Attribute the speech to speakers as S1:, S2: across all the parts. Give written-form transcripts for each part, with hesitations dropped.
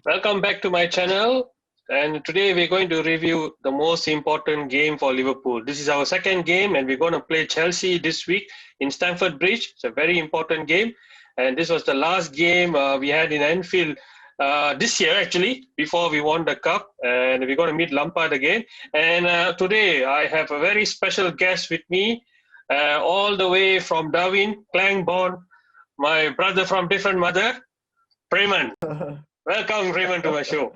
S1: Welcome back to my channel, and today we're going to review the most important game for Liverpool. This is our second game, and we're going to play Chelsea this week in Stamford Bridge. It's a very important game, and this was the last game we had in Anfield this year, actually, before we won the cup, and we're going to meet Lampard again. And today I have a very special guest with me, all the way from Darwin, Clangborn, my brother from different mother, Prement. Welcome, Raymond, to my show.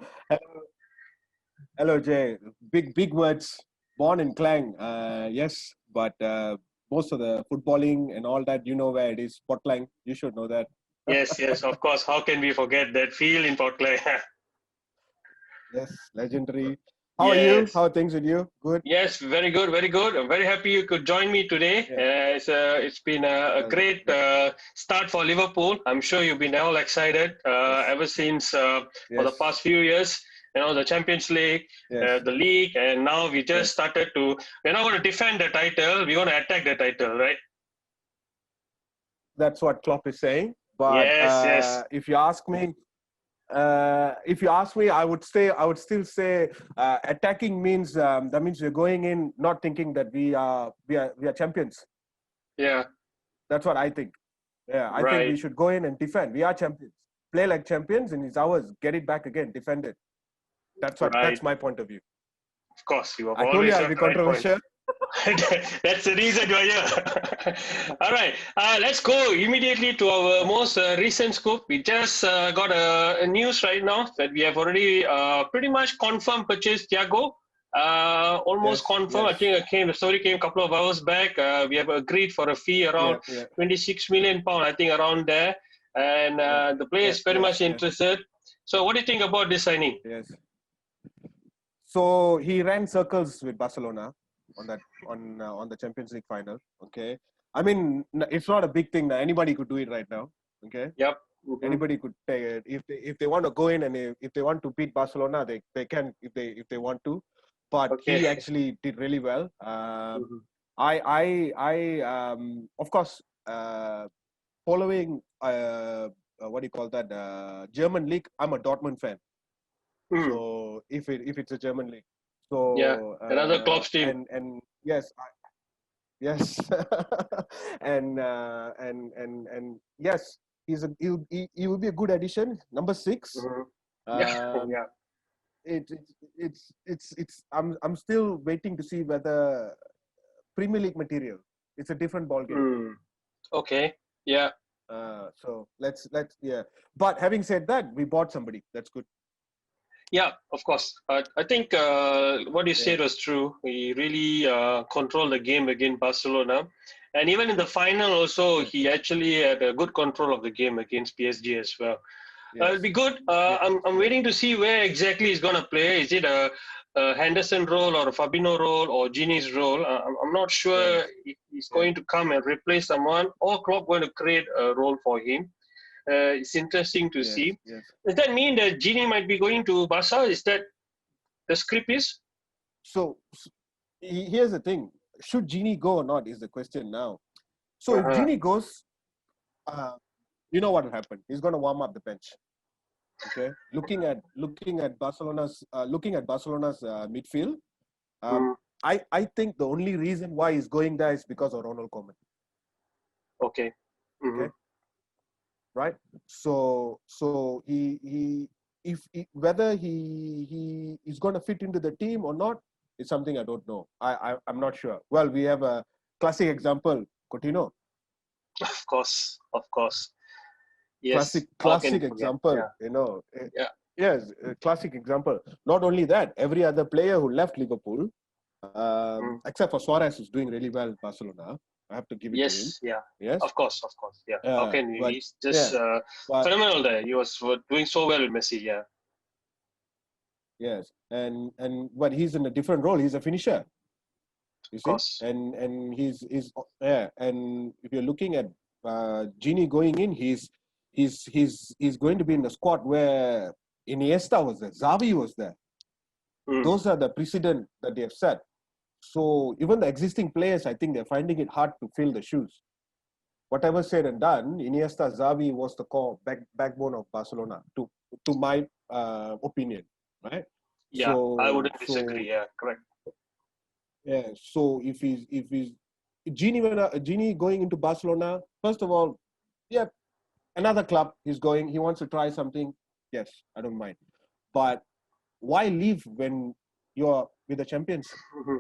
S2: Hello, Jay. Big words. Born in Klang, yes, but most of the footballing and all that, you know where it is. Portlang, you should know that.
S1: Yes, of course. How can we forget that field in Portland?
S2: Yes, legendary. How are you? How are things with you? Good?
S1: Yes, very good, very good. I'm very happy you could join me today. It's been a great start for Liverpool. I'm sure you've been all excited ever since for the past few years. You know, the Champions League, the league, and now we just started to. We're not going to defend the title. We're going to attack the title, right?
S2: That's what Klopp is saying. But if you ask me, I would still say attacking means that means we're going in not thinking that we are champions.
S1: Yeah,
S2: that's what I think. Yeah, I think we should go in and defend. We are champions. Play like champions, and it's ours. Get it back again. Defend it. That's my point of view.
S1: Of course, you have
S2: I told you I'll be controversial.
S1: That's the reason you're here. All right, let's go immediately to our most recent scoop. We just got a news right now that we have already pretty much confirmed purchased Thiago. Almost confirmed. I think the story came a couple of hours back. We have agreed for a fee around 26 million pound, I think around there. And the player is very much interested. So what do you think about this signing?
S2: Yes. So he ran circles with Barcelona on the Champions League final. Okay, I mean it's not a big thing. Anybody could do it right now. Okay.
S1: Yep.
S2: Anybody could take it if they want to go in, and if they want to beat Barcelona, they can if they want to. But he actually did really well. I of course following what do you call that German league. I'm a Dortmund fan. So if it's a German league, so
S1: another Klopp's team,
S2: and yes, and yes, he will be a good addition. Number 6. I'm still waiting to see whether Premier League material. It's a different ball game.
S1: Okay. Yeah.
S2: So let's. But having said that, we bought somebody. That's good.
S1: Yeah, of course. I think what you said was true. He really controlled the game against Barcelona. And even in the final also, he actually had a good control of the game against PSG as well. It'll be good. I'm waiting to see where exactly he's going to play. Is it a Henderson role or a Fabinho role or Gini's role? I'm not sure if he's going to come and replace someone or Klopp going to create a role for him. It's interesting to see. Does that mean that Gini might be going to Barca? Is that the script is?
S2: So here's the thing. Should Gini go or not is the question now. So if Gini goes, you know what will happen. He's going to warm up the bench. Okay. Looking at Barcelona's midfield, I think the only reason why he's going there is because of Ronald Koeman.
S1: Okay.
S2: Okay. Right. So whether he is going to fit into the team or not is something I don't know. I'm not sure. Well, we have a classic example, Coutinho.
S1: Of course. Yes.
S2: Classic example. You know. Yes, a classic example. Not only that, every other player who left Liverpool, except for Suarez, who's doing really well in Barcelona. I have to give it to him.
S1: Yes, of course. Yeah. How can he? He's just phenomenal there. He was doing so well with Messi. Yeah.
S2: Yes, and but he's in a different role. He's a finisher. You see, and he's and if you're looking at Gini going in, he's going to be in the squad where Iniesta was there, Xavi was there. Those are the precedent that they have set. So even the existing players, I think they're finding it hard to fill the shoes. Whatever said and done, Iniesta, Xavi was the core backbone of Barcelona, to my opinion, right?
S1: Yeah, I
S2: So
S1: wouldn't disagree. Yeah, correct.
S2: yeah. So if he's Gini going into Barcelona, first of all, yeah, another club. He's going. He wants to try something. Yes, I don't mind. But why leave when you're with the champions?
S1: Mm-hmm.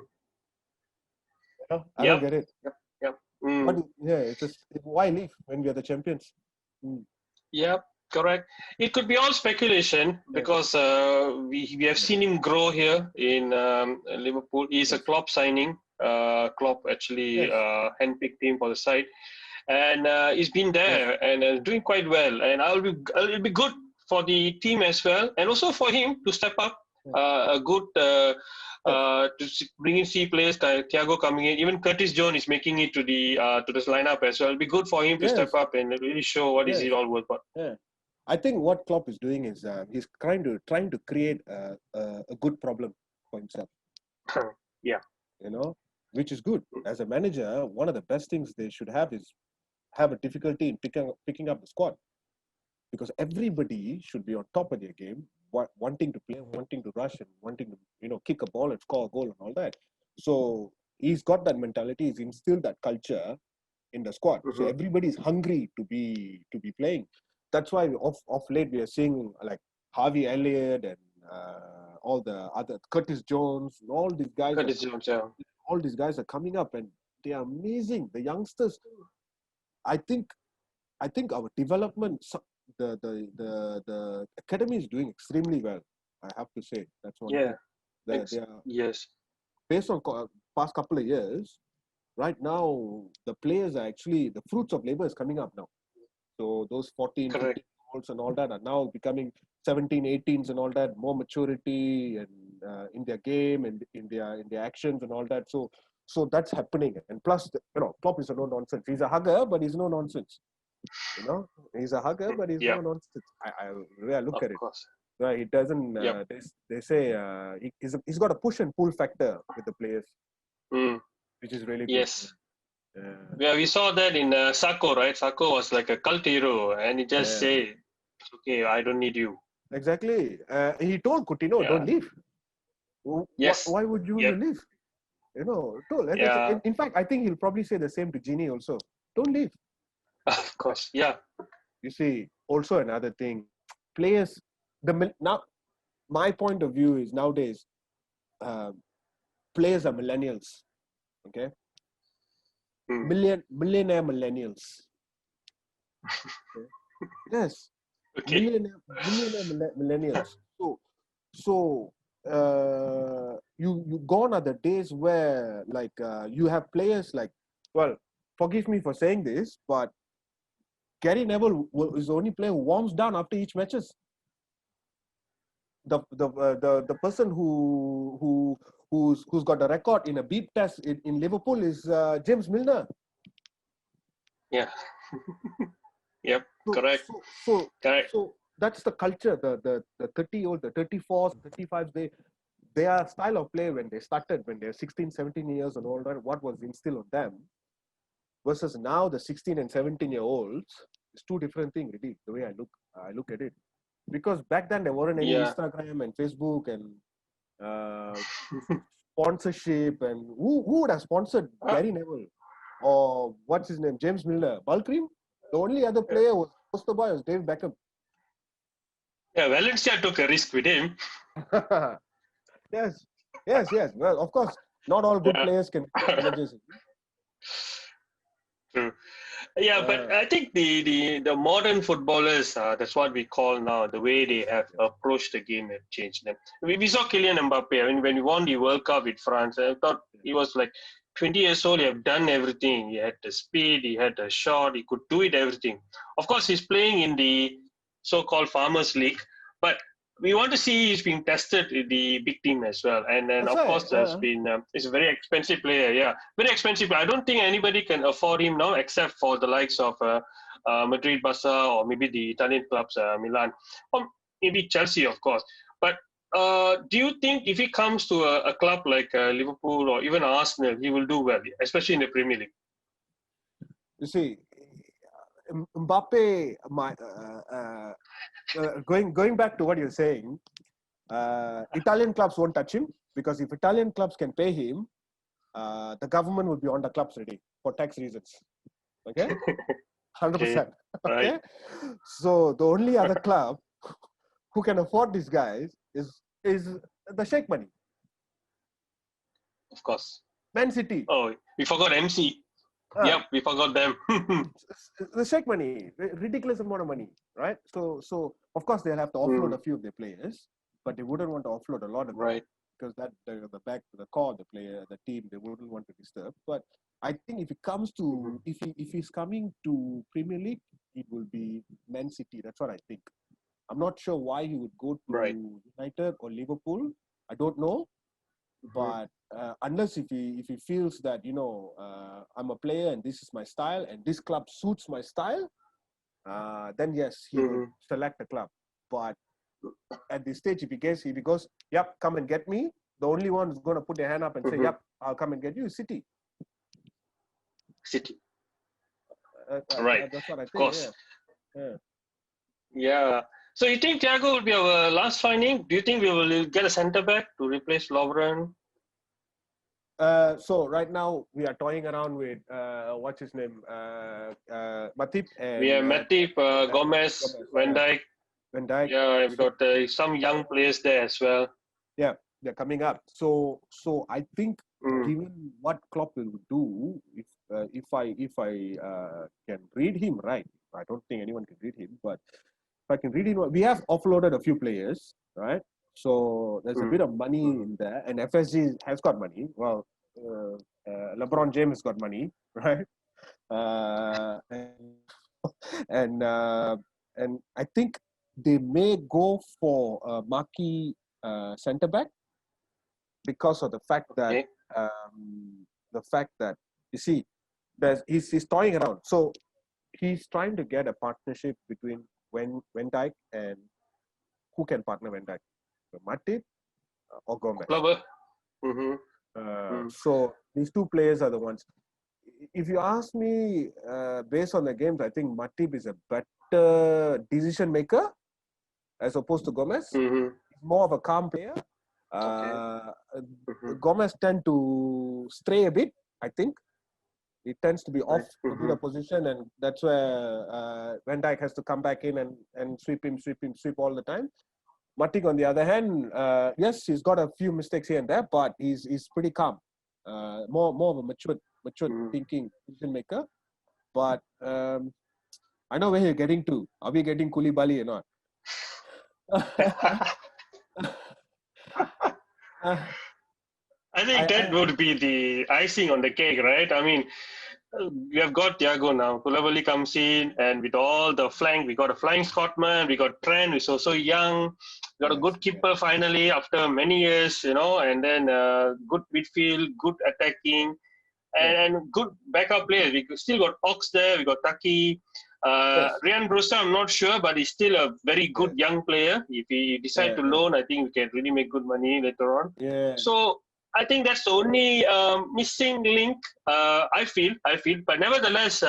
S2: I don't
S1: Yep.
S2: get it.
S1: Yep. Yep.
S2: What?
S1: Mm.
S2: Yeah, it's just why leave when we're the champions? Mm.
S1: Yep. Correct. It could be all speculation
S2: Yeah.
S1: because we have seen him grow here in Liverpool. He's a
S2: Yes.
S1: Klopp signing. Klopp actually
S2: Yes.
S1: handpicked him for the side, and he's been
S2: Yes.
S1: there and doing quite well. And it'll be good for the team as well, and also for him to step up.
S2: Yes.
S1: A good
S2: Yes.
S1: bring in C players, Thiago coming in. Even Curtis Jones is making it to this lineup as well. It'll be good for him to step
S2: Yes.
S1: up and really show what is
S2: Yes.
S1: it all worth.
S2: Yeah. I think what Klopp is doing is he's trying to create a good problem for himself.
S1: Yeah.
S2: Which is good. As a manager, one of the best things they should have is have a difficulty in picking up the squad, because everybody should be on top of their game, wanting to play, wanting to rush, and wanting to kick a ball and score a goal and all that. So he's got that mentality. He's instilled that culture in the squad. So
S1: Mm-hmm.
S2: everybody is hungry to be playing. That's why off late we are seeing like Harvey Elliott and all the other Curtis Jones and all these guys.
S1: Curtis Jones, yeah.
S2: All these guys are coming up and they are amazing. The youngsters. I think our development, the academy is doing extremely well. I have to say that's one
S1: Yeah.
S2: thing. They are,
S1: Yes.
S2: based on past couple of years. Right now, the players are actually, the fruits of labor is coming up now. So those 14,
S1: Correct.
S2: 15 olds and all that are now becoming 17, 18s and all that, more maturity and in their game and in their actions and all that. So that's happening. And plus, Klopp is a no nonsense. He's a hugger, but he's no nonsense. He's a hugger, but he's
S1: Yeah.
S2: no nonsense. I look
S1: Of
S2: at it.
S1: course.
S2: Right, he doesn't.
S1: Yep.
S2: They say he's got a push and pull factor with the players,
S1: Mm.
S2: which is really good.
S1: Yes. Yeah, we saw that in Sako, right? Sako was like a cult hero, and he just say, "Okay, I don't need you."
S2: Exactly. He told Coutinho, "Don't leave."
S1: Yes.
S2: Why would you
S1: Yep.
S2: leave? Told.
S1: Yeah.
S2: In fact, I think he'll probably say the same to Gini also. Don't leave.
S1: Of course. Yeah.
S2: You see, also another thing, players. Now, my point of view is nowadays, players are millennials. Okay.
S1: Mm.
S2: Millionaire millennials. Okay? Yes.
S1: Okay.
S2: Millionaire millennials. So you gone are the days where like you have players like, well, forgive me for saying this, but Gary Neville is the only player who warms down after each matches. The person who's got the record in a beep test in Liverpool is James Milner.
S1: Yeah. Yep. Correct. Correct.
S2: So that's the culture. The 30-year-old, the 34s, 35s, their style of play when they started, when they're 16, 17 years and older, what was instilled on them, versus now the 16 and 17-year-olds, it's two different things, really, the way I look at it. Because back then there weren't any Instagram and Facebook and sponsorship, and who would have sponsored Gary Neville or what's his name, James Milner? Balcrim? The only other player was poster boy was Dave Beckham.
S1: Yeah, Valencia took a risk with him.
S2: Yes. Well, of course, not all good players can be managers.
S1: True. Yeah, but I think the modern footballers, that's what we call now, the way they have approached the game have changed them. We saw Kylian Mbappe. I mean, when he won the World Cup with France, I thought he was like 20 years old. He had done everything. He had the speed, he had the shot, he could do it everything. Of course, he's playing in the so-called Farmers League, but we want to see he's being tested in the big team as well. And then, of course, there's been, it's a very expensive player. Yeah, very expensive. I don't think anybody can afford him now except for the likes of Madrid, Barca, or maybe the Italian clubs, Milan, or maybe Chelsea, of course. But do you think if he comes to a club like Liverpool or even Arsenal, he will do well, especially in the Premier League?
S2: You see, Mbappe, going back to what you're saying, Italian clubs won't touch him because if Italian clubs can pay him, the government will be on the clubs ready for tax reasons. Okay, 100%. Okay,
S1: Right.
S2: so the only other club who can afford these guys is the Sheikh money,
S1: Of course.
S2: Man City.
S1: Oh, we forgot MC.
S2: Uh,
S1: Yep, we forgot them.
S2: the Sheikh money, ridiculous amount of money, right? So of course they'll have to offload a few of their players, but they wouldn't want to offload a lot of them
S1: Right.
S2: because that the core of the player, the team, they wouldn't want to disturb. But I think if it comes to if he's coming to Premier League, it will be Man City. That's what I think. I'm not sure why he would go to
S1: Right.
S2: United or Liverpool. I don't know, but unless if he feels that I'm a player and this is my style and this club suits my style, then yes, he will select a club. But at this stage, if he goes, yep, come and get me, the only one who's going to put their hand up and say, yep, I'll come and get you is City.
S1: City. Right.
S2: That's what I think.
S1: Of course.
S2: Yeah.
S1: So you think Thiago will be our last signing? Do you think we will get a centre back to replace Lovren?
S2: So right now we are toying around with what's his name, Matip, and
S1: We have Matip, Gomez, Van Dijk.
S2: Van Dijk.
S1: Yeah, we've got some young players there as well.
S2: Yeah, they're coming up. So I think given what Klopp will do, if I can read him right, I don't think anyone can read him, but if I can read him, we have offloaded a few players, right? So there's a bit of money in there, and FSG has got money. Well, LeBron James has got money, right? And I think they may go for a marquee centre back because of the fact that you see, he's toying around. So he's trying to get a partnership between Van Dijk and who can partner Van Dijk, Matip or Gomez. So these two players are the ones. If you ask me, based on the games, I think Matip is a better decision maker as opposed to Gomez. He's more of a calm player. Gomez tend to stray a bit, I think. He tends to be off the position, and that's where Van Dijk has to come back in and sweep all the time. Matip, on the other hand, yes, he's got a few mistakes here and there, but he's pretty calm. More of a mature thinking decision maker. But I know where you're getting to. Are we getting Koulibaly or not?
S1: I think that would be the icing on the cake, right? I mean, we have got Thiago now. Koulibaly comes in, and with all the flank, we got a flying Scotsman. We got Trent, who's also young. We got a good keeper finally after many years, and then good midfield, good attacking, and good backup players. We still got Ox there. We got Taki. Ryan Brewster, I'm not sure, but he's still a very good young player. If he decide to loan, I think we can really make good money later on. So I think that's the only missing link. I feel, but nevertheless,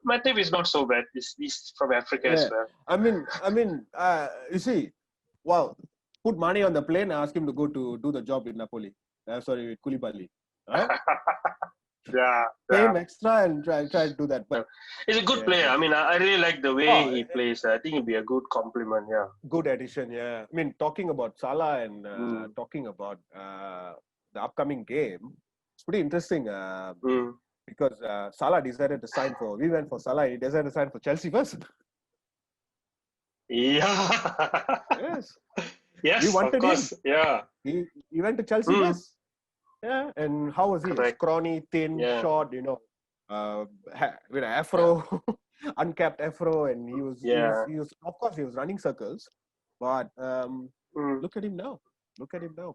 S1: Matip is not so bad. He's from Africa as well.
S2: I mean, you see, well, put money on the plane and ask him to go to do the job in Napoli. Sorry, with Koulibaly. Right? Pay him extra and try to do that. But
S1: he's a good player. I mean, I really like the way he plays. I think it'd be a good compliment. Yeah.
S2: Good addition. Yeah. I mean, talking about Salah and talking about the upcoming game, it's pretty interesting because Salah decided to sign for. We went for Salah. He decided to sign for Chelsea first.
S1: Yeah. Yes.
S2: We wanted
S1: of course.
S2: him.
S1: Yeah.
S2: He went to Chelsea first. Yeah, and how was he? Scrawny, thin, short, with an afro, uncapped afro, and he was of course he was running circles, but look at him now.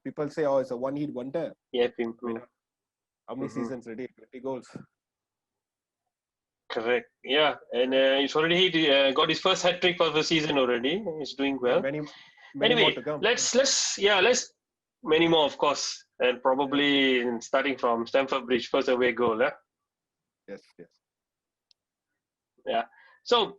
S2: People say, it's a one-hit wonder.
S1: Yeah,
S2: how many seasons already? 20 goals.
S1: Correct. Yeah, and he's already got his first hat trick for the season already. He's doing well.
S2: Many more
S1: Anyway,
S2: to come.
S1: let's many more, of course, and probably starting from Stamford Bridge, first away goal.
S2: Yes, yes.
S1: Yeah. So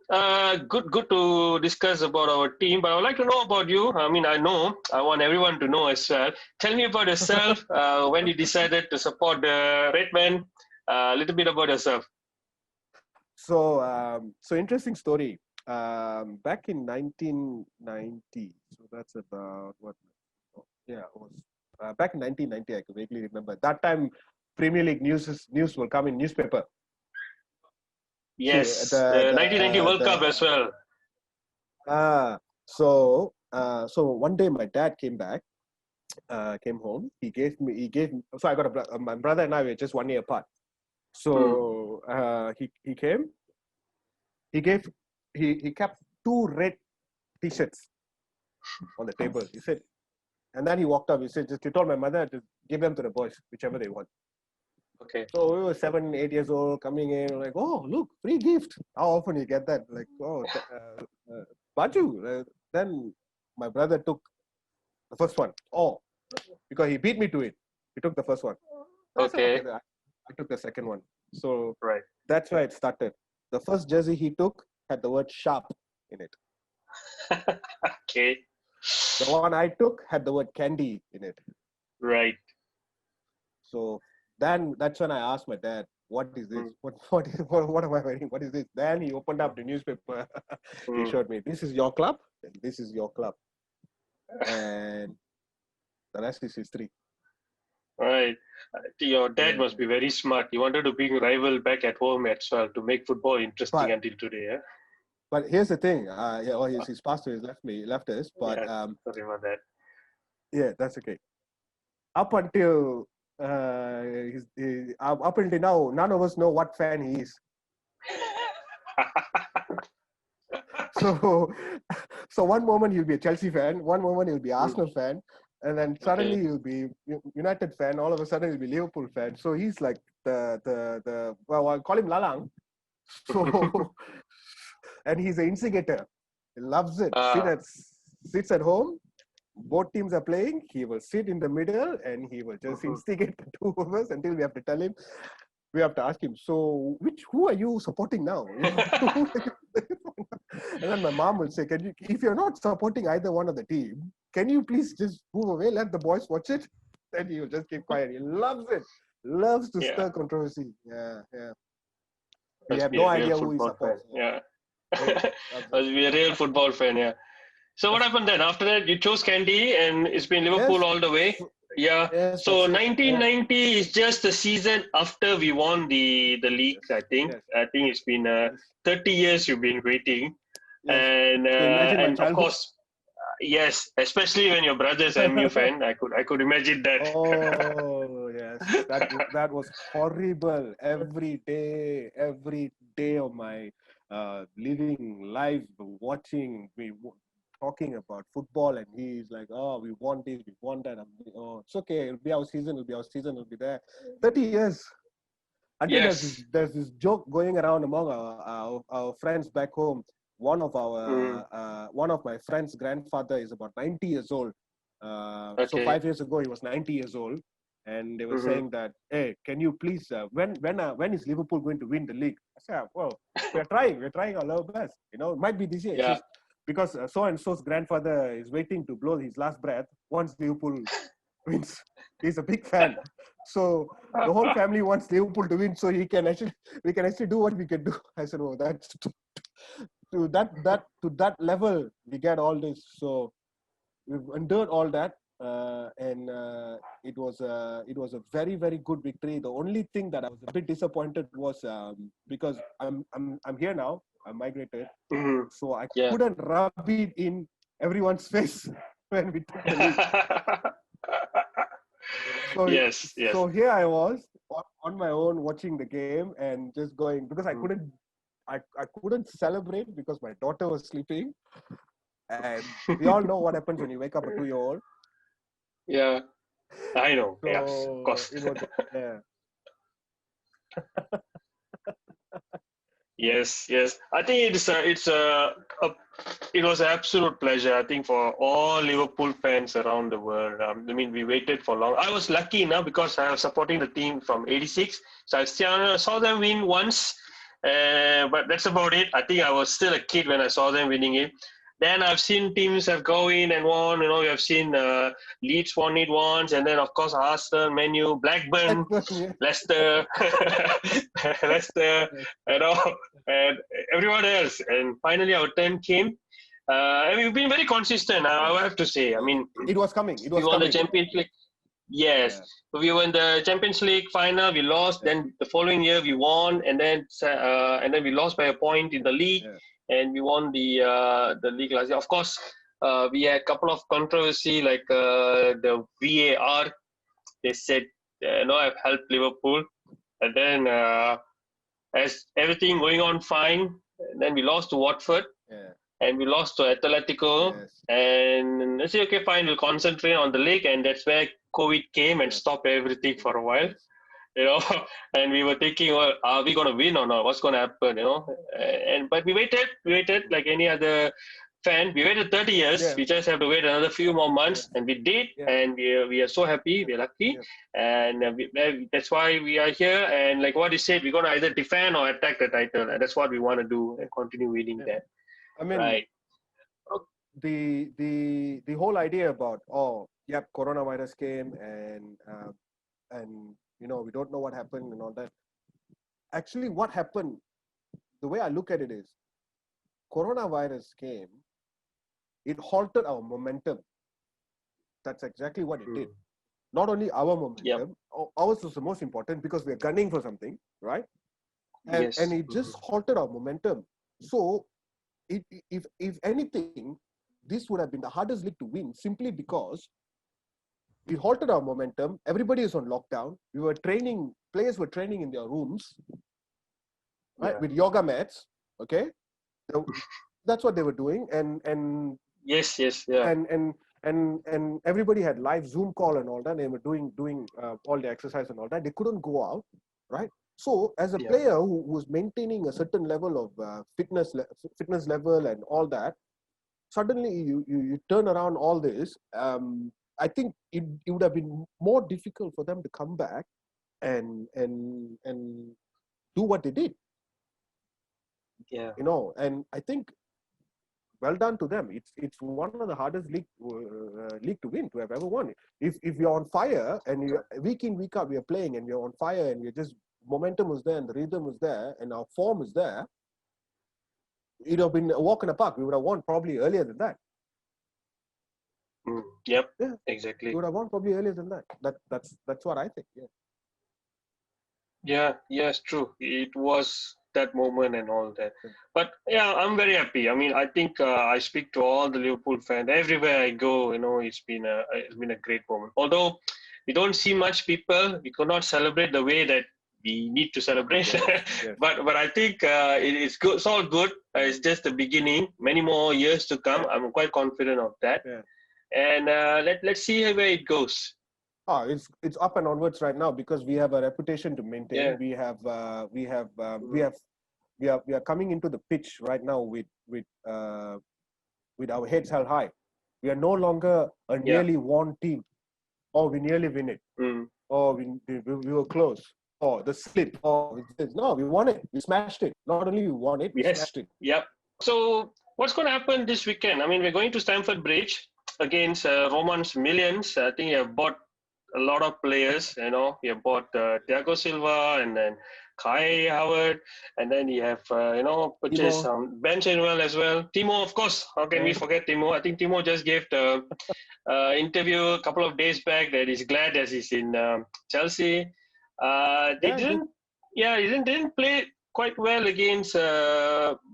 S1: good to discuss about our team, but I would like to know about you. I mean, I want everyone to know as well. Tell me about yourself. When you decided to support the Red Men, a little bit about yourself.
S2: So interesting story. Back in 1990, so that's about what? Oh, yeah, it was back in 1990. I can vaguely remember. That time, Premier League news will come in newspaper. See
S1: Yes, the 1990 World Cup as well.
S2: uh, so one day my dad came back, came home. So I got my brother and I were just 1 year apart. So he came. He gave he kept two red t-shirts on the table. He said, and then he walked up. He said, he told my mother to give them to the boys, whichever they want.
S1: Okay.
S2: So we were 7, 8 years old, coming in like, oh look, free gift. How often you get that? Like, oh, Baju. Then my brother took the first one. Oh, because he beat me to it. He took the first one.
S1: Okay.
S2: I took the second one. So
S1: right.
S2: That's why it started. The first jersey he took had the word sharp in it.
S1: Okay.
S2: The one I took had the word candy in it.
S1: Right.
S2: So then that's when I asked my dad, what is this? What am I wearing? What is this? Then he opened up the newspaper. He showed me, this is your club, and this is your club. And the rest is history.
S1: Right. Your dad must be very smart. He wanted to bring rival back at home as well to make football interesting until today. Yeah?
S2: But here's the thing. He's passed away. He left us. But
S1: sorry about that.
S2: Yeah, that's okay. Up until up until now, none of us know what fan he is. So one moment he'll be a Chelsea fan, one moment he'll be Arsenal fan, and then suddenly he'll be United fan. All of a sudden he'll be Liverpool fan. So he's like the well, I'll call him Lalang. So and he's an instigator. He loves it. Sits at home. Both teams are playing. He will sit in the middle and he will just instigate the two of us until we have to tell him. We have to ask him. So, who are you supporting now? And then my mom will say, if you're not supporting either one of the team, can you please just move away? Let the boys watch it. Then he will just keep quiet. He loves it. Loves to stir controversy. Yeah. We have no idea who he supports.
S1: Yeah. Must be a real football fan. Yeah. So what happened then? After that, you chose Candy, and it's been Liverpool all the way. Yeah.
S2: Yes,
S1: so 1990 is just the season after we won the league. I think. I think it's been 30 years you've been waiting, and of course, yes, especially when your brother's a MU fan. I could imagine that.
S2: Oh yes, that was horrible. Every day of my living life, watching talking about football, and he's like, oh, we want this, we want that. It's okay, it'll be our season, it'll be there. 30 years. Until there's this joke going around among our friends back home. One of my friend's grandfather is about 90 years old. So 5 years ago he was 90 years old, and they were saying that, hey, can you please when is Liverpool going to win the league? I said, well, we're trying our level best. It might be this year.
S1: Yeah.
S2: Because so and so's grandfather is waiting to blow his last breath once Liverpool wins. He's a big fan, so the whole family wants Liverpool to win, so we can actually do what we can do. I said, oh, that's to that level we get all this. So we've endured all that, and it was a very, very good victory. The only thing that I was a bit disappointed was because I'm here now. I migrated, so I couldn't rub it in everyone's face when we took the lead. So here I was on my own watching the game and just going, because I couldn't celebrate because my daughter was sleeping, and we all know what happens when you wake up a 2-year-old.
S1: Yeah, I know.
S2: So
S1: yes, of course. Yes. I think it's it was an absolute pleasure, I think, for all Liverpool fans around the world. I mean, we waited for long. I was lucky enough because I was supporting the team from '86, so I saw them win once, but that's about it. I think I was still a kid when I saw them winning it. Then I've seen teams have go in and won. You know, we have seen Leeds won it once, and then of course Arsenal, Man U, Blackburn,
S2: Yeah.
S1: Leicester, Leicester, you know, and everyone else. And finally, our turn came. And we've been very consistent, I have to say. I mean,
S2: It was coming. It
S1: we
S2: was
S1: won the
S2: coming.
S1: Champions League. Yes,
S2: Yeah.
S1: we won the Champions League final. We lost.
S2: Yeah.
S1: Then the following year we won, and then we lost by a point in the league,
S2: Yeah.
S1: and we won the league last year. Of course, we had a couple of controversy like the VAR. They said I've helped Liverpool, and then as everything going on fine, and then we lost to Watford.
S2: Yeah.
S1: And we lost to Atletico.
S2: Yes.
S1: And I said, okay, fine, we'll concentrate on the league. And that's where COVID came and stopped everything for a while,
S2: Yes.
S1: you know. And we were thinking, well, are we going to win or not? What's going to happen, you know? But we waited like any other fan. We waited 30 years.
S2: Yeah.
S1: We just have to wait another few more months. And we did.
S2: Yeah.
S1: And we are so happy. We're lucky. And that's why we are here. And like what you said, we're going to either defend or attack the title. And that's what we want to do and continue winning that.
S2: I mean,
S1: right.
S2: The whole idea about coronavirus came and we don't know what happened and all that. Actually, what happened? The way I look at it is, coronavirus came. It halted our momentum. That's exactly what it did. Not only our momentum, ours was the most important because we are gunning for something, right? And it just halted our momentum. So, if anything, this would have been the hardest league to win simply because it halted our momentum. Everybody is on lockdown. Players were training in their rooms, right, with yoga mats. Okay, that's what they were doing, and and everybody had live Zoom call and all that. They were doing all the exercise and all that. They couldn't go out, right? So, as a player who was maintaining a certain level of fitness level and all that, suddenly you turn around all this. I think it would have been more difficult for them to come back and do what they did.
S1: Yeah.
S2: And I think well done to them. It's one of the hardest league to win, to have ever won. If you're on fire and you week in week out we are playing and you're on fire and you're just momentum was there and the rhythm was there and our form is there, it would have been a walk in the park. We would have won probably earlier than that.
S1: Yep. Yeah. Exactly.
S2: We would have won probably earlier than that. That's what I think. Yeah.
S1: Yeah. Yes. True. It was that moment and all that. But yeah, I'm very happy. I mean, I think I speak to all the Liverpool fans everywhere I go. It's been a great moment. Although we don't see much people, we could not celebrate the way that we need to celebrate. Yes. But I think it's good. It's all good. It's just the beginning. Many more years to come. I'm quite confident of that. Yeah. And let's see where it goes.
S2: It's up and onwards right now because we have a reputation to maintain. Yeah. We are coming into the pitch right now with our heads held high. We are no longer a nearly won team. Oh, we nearly win it. Oh, we were close. Oh, the slip. Oh, no, we won it. We smashed it. Not only we won it, we smashed it.
S1: Yep. So what's going to happen this weekend? I mean, we're going to Stamford Bridge against Romans Millions. I think you have bought a lot of players. You have bought Thiago Silva and then Kai Howard, and then you have purchased Ben Chilwell as well. Timo, of course. How can we forget Timo? I think Timo just gave the interview a couple of days back that he's glad that he's in Chelsea. He didn't play quite well against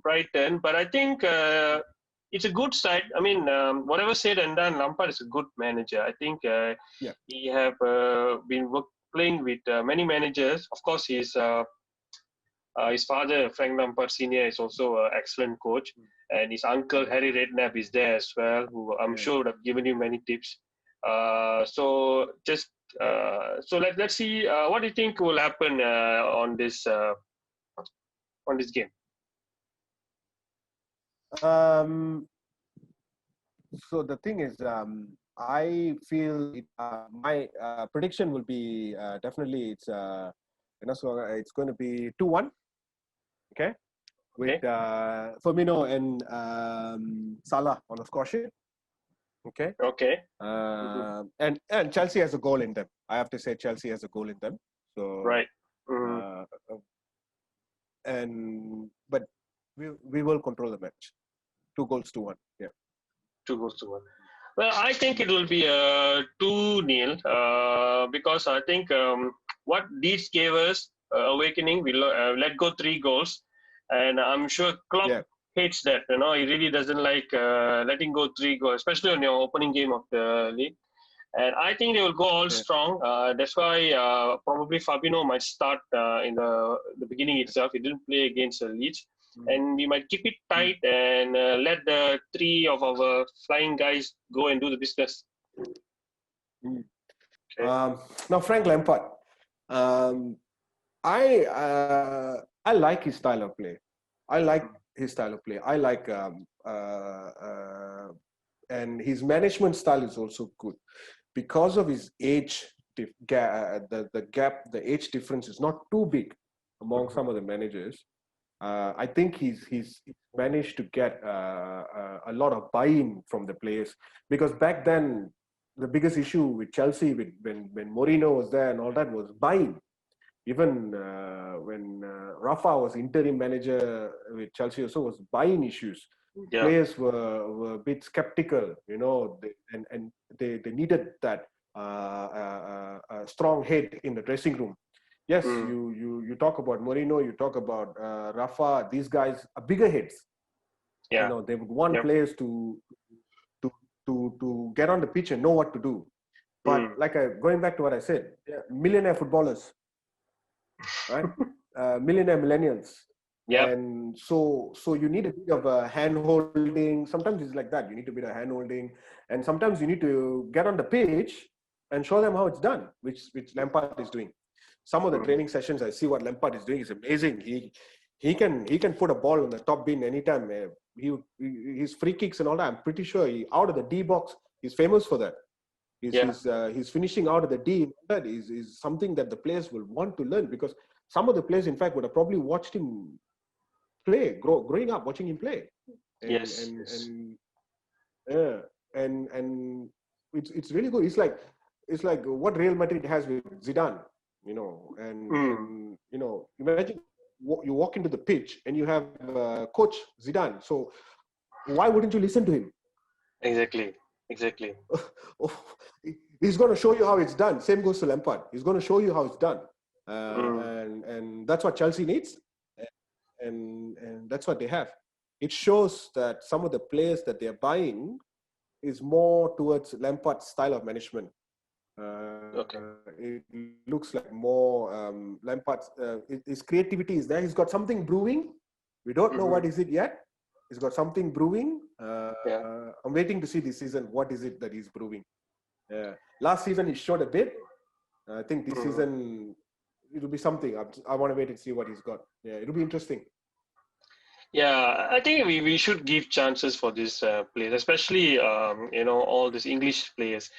S1: Brighton, but I think it's a good side. I mean, whatever said and done, Lampard is a good manager. I think he have been playing with many managers. Of course, his father, Frank Lampard Sr., is also an excellent coach. And his uncle, Harry Redknapp, is there as well, who I'm sure would have given you many tips. So let's see. What do you think will happen on this game?
S2: So the thing is, I feel my prediction will be definitely so it's going to be 2-1. Okay, with
S1: Okay.
S2: Firmino and Salah on the score sheet. Okay,
S1: Okay. Mhm.
S2: and Chelsea has a goal in them. I have to say Chelsea has a goal in them. So
S1: Right. Mhm.
S2: uh, and but we will control the match. 2-1. Yeah.
S1: 2-1. Well, I think it will be a 2-0 because I think what Leeds gave us awakening, we let go 3 goals, and I'm sure Klopp
S2: Yeah.
S1: hates that. He really doesn't like letting go 3 goals, especially on your opening game of the league. And I think they will go all
S2: Yeah.
S1: strong. That's why probably Fabinho might start in the beginning itself. He didn't play against Leeds.
S2: Mm.
S1: And we might keep it
S2: Mm.
S1: tight and let the 3 of our flying guys go and do the business.
S2: Mm.
S1: Okay.
S2: Now, Frank Lampard. Um, I like his style of play. I like his style of play. I like and his management style is also good because of his age. The gap, the age difference is not too big among
S1: Mhm.
S2: some of the managers. I think he's managed to get a lot of buy-in from the players because back then the biggest issue with Chelsea when Mourinho was there and all that was buy-in. Even when Rafa was interim manager with Chelsea, also was buy-in issues.
S1: Yeah.
S2: Players were a bit skeptical, and they needed that strong head in the dressing room. Yes,
S1: Mm.
S2: you talk about Mourinho, you talk about Rafa. These guys are bigger heads.
S1: Yeah.
S2: They would want
S1: Yep.
S2: players to to get on the pitch and know what to do. But
S1: Mm.
S2: like going back to what I said, millionaire footballers, right? Millionaire millennials,
S1: Yep.
S2: and so you need a bit of a hand holding. Sometimes it's like that. You need a bit of hand holding, and sometimes you need to get on the pitch and show them how it's done, which Lampard is doing. Some of the
S1: Mm.
S2: training sessions, I see what Lampard is doing is amazing. He can put a ball on the top bin anytime. His free kicks and all that. I'm pretty sure out of the D box, he's famous for that.
S1: Yeah.
S2: His finishing out of the D, that is something that the players will want to learn because some of the players, in fact, would have probably watched him play, growing up watching him play, and
S1: Yes.
S2: and
S1: Yes.
S2: and yeah, and it's really good. It's like what Real Madrid has with Zidane,
S1: Mm.
S2: and imagine you walk into the pitch and you have Coach Zidane. So why wouldn't you listen to him?
S1: Exactly. Exactly.
S2: He's going to show you how it's done. Same goes to Lampard. He's going to show you how it's done,
S1: Mm.
S2: and that's what Chelsea needs, and that's what they have. It shows that some of the players that they're buying is more towards Lampard's style of management.
S1: Okay.
S2: It looks like more Lampard's. His creativity is there. He's got something brewing. We don't know
S1: Mm-hmm.
S2: what is it yet. He's got something brewing.
S1: Yeah.
S2: I'm waiting to see this season. What is it that he's brewing? Last season he showed a bit. I think this
S1: Mm-hmm.
S2: season it'll be something. I want to wait and see what he's got. Yeah, it'll be interesting.
S1: Yeah, I think we should give chances for these players, especially all these English players.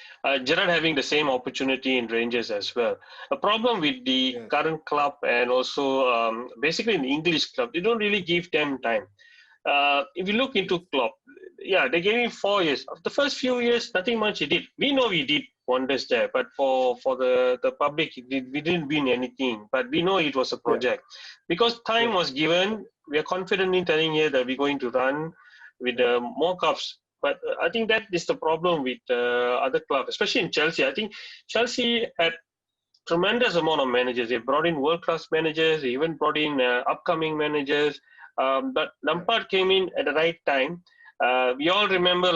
S1: Gerrard having the same opportunity in Rangers as well. A problem with the
S2: Yes.
S1: current club and also basically in the English club, they don't really give them time. If you look into
S2: Yes.
S1: Klopp, yeah, they gave him 4 years. The first few years, nothing much he did. We know he did wonders there, but for the public, we didn't win anything. But we know it was a
S2: Yeah.
S1: project because time
S2: Yeah.
S1: was given. We are confident in telling you that we're going to run with
S2: Yeah.
S1: more cups. But I think that is the problem with other clubs, especially in Chelsea. I think Chelsea had tremendous amount of managers. They brought in world-class managers. They even brought in upcoming managers. But
S2: Yeah.
S1: Lampard came in at the right time. We all remember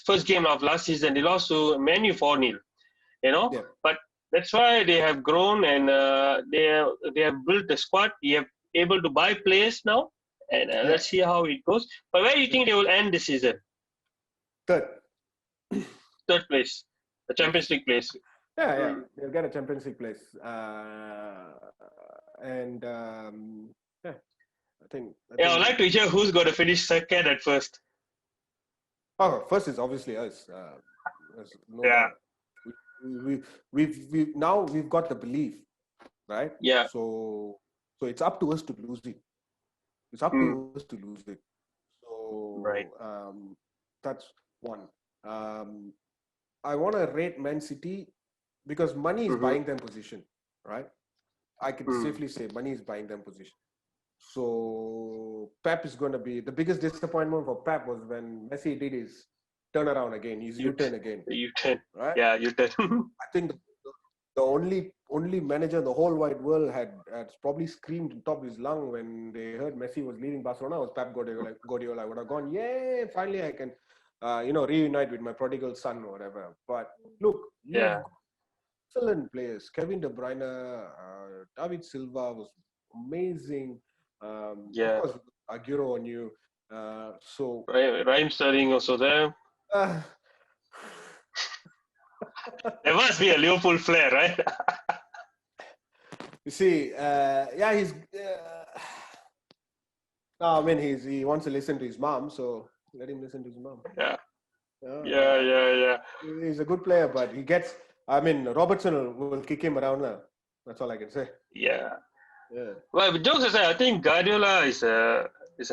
S1: first game of last season. They lost to Man U 4-0.
S2: Yeah.
S1: But that's why they have grown and they have built the squad. They have able to buy players now, and
S2: Yeah.
S1: let's see how it goes. But where do you
S2: Yeah.
S1: think they will end the season?
S2: Third.
S1: Third place, the
S2: Yes.
S1: Champions League place.
S2: Yeah.
S1: Mm.
S2: They'll get a Champions League place. And yeah, I think
S1: Yeah, I'd like to hear who's going to finish second at first.
S2: Oh, first is obviously us. There's no
S1: Yeah,
S2: doubt. We've got the belief, right?
S1: yeah,
S2: So it's up to us to lose it. It's up
S1: mm,
S2: to us to lose it. So
S1: right.
S2: that's one. Um, I want to rate Man City because money is
S1: Mm-hmm,
S2: buying them position, right? I could
S1: mm,
S2: safely say money is buying them position. So Pep is going to be the biggest disappointment for Pep was when Messi did his turnaround again, his
S1: you,
S2: U-turn again,
S1: you ten.
S2: right?
S1: Yeah, you ten.
S2: I think the only manager in the whole wide world had probably screamed on top of his lung when they heard Messi was leaving Barcelona was Pep Guardiola. Guardiola would have gone, yeah, finally I can, reunite with my prodigal son or whatever. But look, you've
S1: Yeah,
S2: got excellent players. Kevin De Bruyne, David Silva was amazing. Of
S1: yeah.
S2: course, Aguero on you. So
S1: Rhyme studying also there.
S2: uh,
S1: There must be a Liverpool flair, right?
S2: you see, yeah, he's. No, I mean, he wants to listen to his mom, so let him listen to his mom.
S1: Yeah, yeah,
S2: Uh,
S1: yeah, yeah.
S2: he's a good player, but he gets. I mean, Robertson will kick him around now. That's all I can say.
S1: Yeah.
S2: Yeah.
S1: Well, but jokes aside, I think Guardiola is a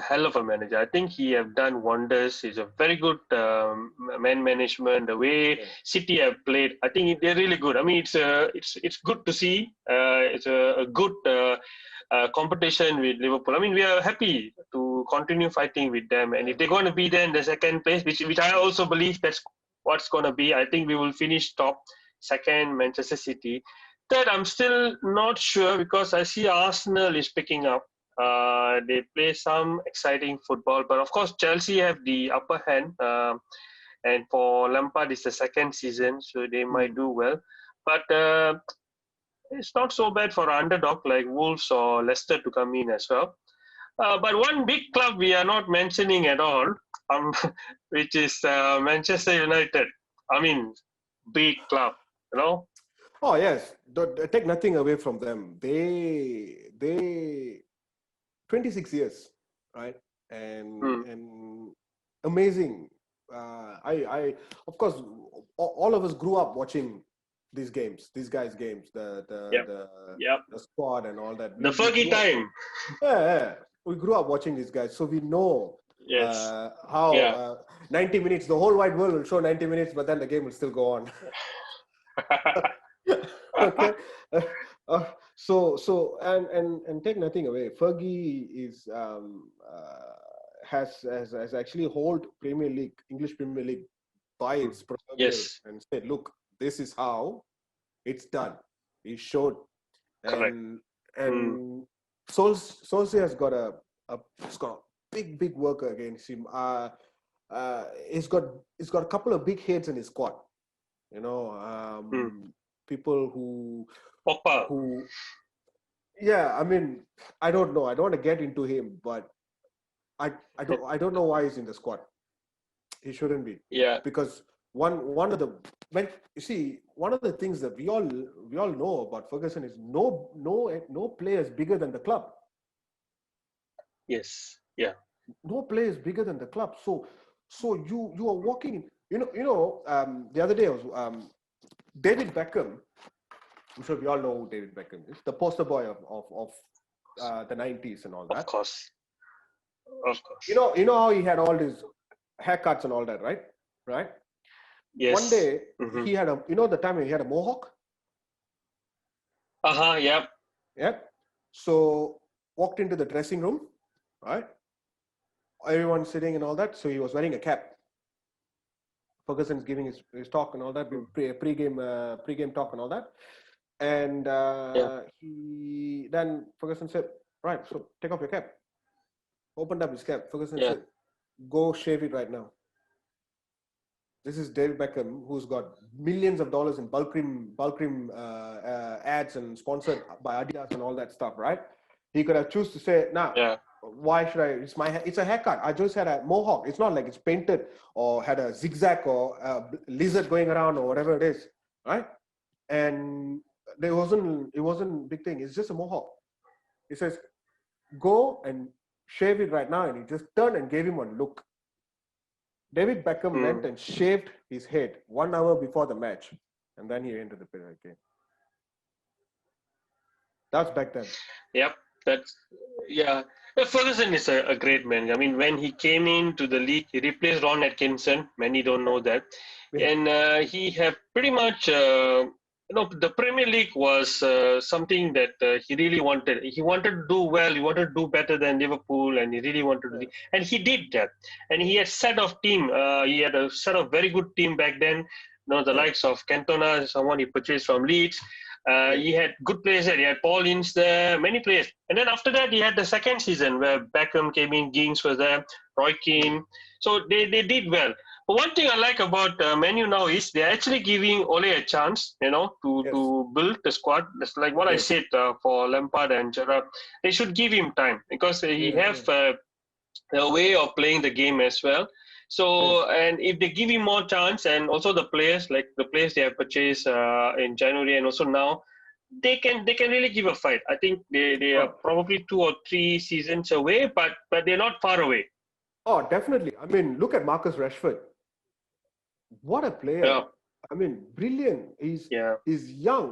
S1: hell of a manager. I think he have done wonders. He's a very good man management. The way
S2: Yeah.
S1: City have played, I think they're really good. I mean, it's good to see. It's a good competition with Liverpool. I mean, we are happy to continue fighting with them. And if they're going to be there in the second place, which I also believe that's what's going to be, I think we will finish top second, Manchester City. Third, I'm still not sure because I see Arsenal is picking up. They play some exciting football, but of course Chelsea have the upper hand. And for Lampard, it's the second season, so they might
S2: Hmm.
S1: do well. But it's not so bad for an underdog like Wolves or Leicester to come in as well. But one big club we are not mentioning at all, um, which is Manchester United. I mean, big club, you know.
S2: Oh yes, take nothing away from them. They 26 years, right? And
S1: Mm,
S2: and amazing. I of course all of us grew up watching these games, these guys' games,
S1: yep, yep.
S2: the squad and all that.
S1: The
S2: We
S1: Fergie
S2: grew up,
S1: time.
S2: yeah, we grew up watching these guys, so we know
S1: Yes.
S2: how
S1: Yeah.
S2: 90 minutes. The whole wide world will show 90 minutes, but then the game will still go on. Okay. Uh, so take nothing away. Fergie is has actually hold Premier League, English Premier League by its proverbial
S1: Yes.
S2: and said, look, this is how it's done. He showed,
S1: Correct.
S2: and
S1: Mm.
S2: and Solskjaer has got a big worker against him. He's got a couple of big heads in his squad. You know,
S1: Mm.
S2: people who
S1: Pogba.
S2: who yeah. I mean, I don't know. I don't want to get into him, but I don't know why he's in the squad. He shouldn't be
S1: Yeah.
S2: because one of the when you see one of the things that we all know about Ferguson is no player is bigger than the club.
S1: Yes. Yeah.
S2: No player is bigger than the club. So you are walking in. The other day I was David Beckham. I'm sure we all know who David Beckham is, the poster boy of the 90s and all
S1: Of
S2: that.
S1: course. Of
S2: You
S1: course.
S2: know, you know how he had all his haircuts and all that, right? Right. One
S1: Yes.
S2: day
S1: Mm-hmm.
S2: he had the time when he had a mohawk.
S1: Uh-huh. Yep.
S2: Yeah. So walked into the dressing room, right? Everyone sitting and all that. So he was wearing a cap. Ferguson's giving his talk and all that,
S1: Mm.
S2: pre-game talk and all that. And
S1: Yeah.
S2: he then Ferguson said, right, so take off your cap. Opened up his cap. Ferguson
S1: Yeah.
S2: said, go shave it right now. This is David Beckham, who's got millions of dollars in bulk cream ads and sponsored by Adidas and all that stuff, right? He could have choose to say, nah,
S1: Yeah.
S2: why should I? It's a haircut. I just had a mohawk. It's not like it's painted or had a zigzag or a lizard going around or whatever it is, right? And it wasn't a big thing. It's just a mohawk. He says, go and shave it right now. And he just turned and gave him one look. David Beckham went
S1: Mm.
S2: and shaved his head 1 hour before the match, and then he entered the pitch again. That's back then.
S1: Yep, that's yeah. Ferguson is a great man. I mean, when he came into the league, he replaced Ron Atkinson. Many don't know that,
S2: Yeah.
S1: and he had pretty much. The Premier League was something that he really wanted. He wanted to do well. He wanted to do better than Liverpool, and he really wanted to.
S2: Yeah.
S1: And he did that. And he had set of team. He had a set of very good team back then. The
S2: Yeah.
S1: likes of Cantona, someone he purchased from Leeds.
S2: Yeah.
S1: He had good players there. He had Paul Ince there, many players. And then after that, he had the second season where Beckham came in, Giggs was there, Roy Keane. So they did well. But one thing I like about Man U now is they're actually giving Ole a chance,
S2: Yes.
S1: to build the squad. That's like what I
S2: Yes.
S1: said for Lampard and Gerrard. They should give him time because he
S2: Yeah.
S1: have a way of playing the game as well. So, and if they give him more chance, and also the players, like the players they have purchased in January and also now, they can really give a fight. I think they are
S2: Oh,
S1: probably 2 or 3 seasons away, but they're not far away.
S2: oh, definitely. I mean, look at Marcus Rashford. What a player!
S1: Yeah,
S2: I mean, brilliant.
S1: yeah,
S2: He's young.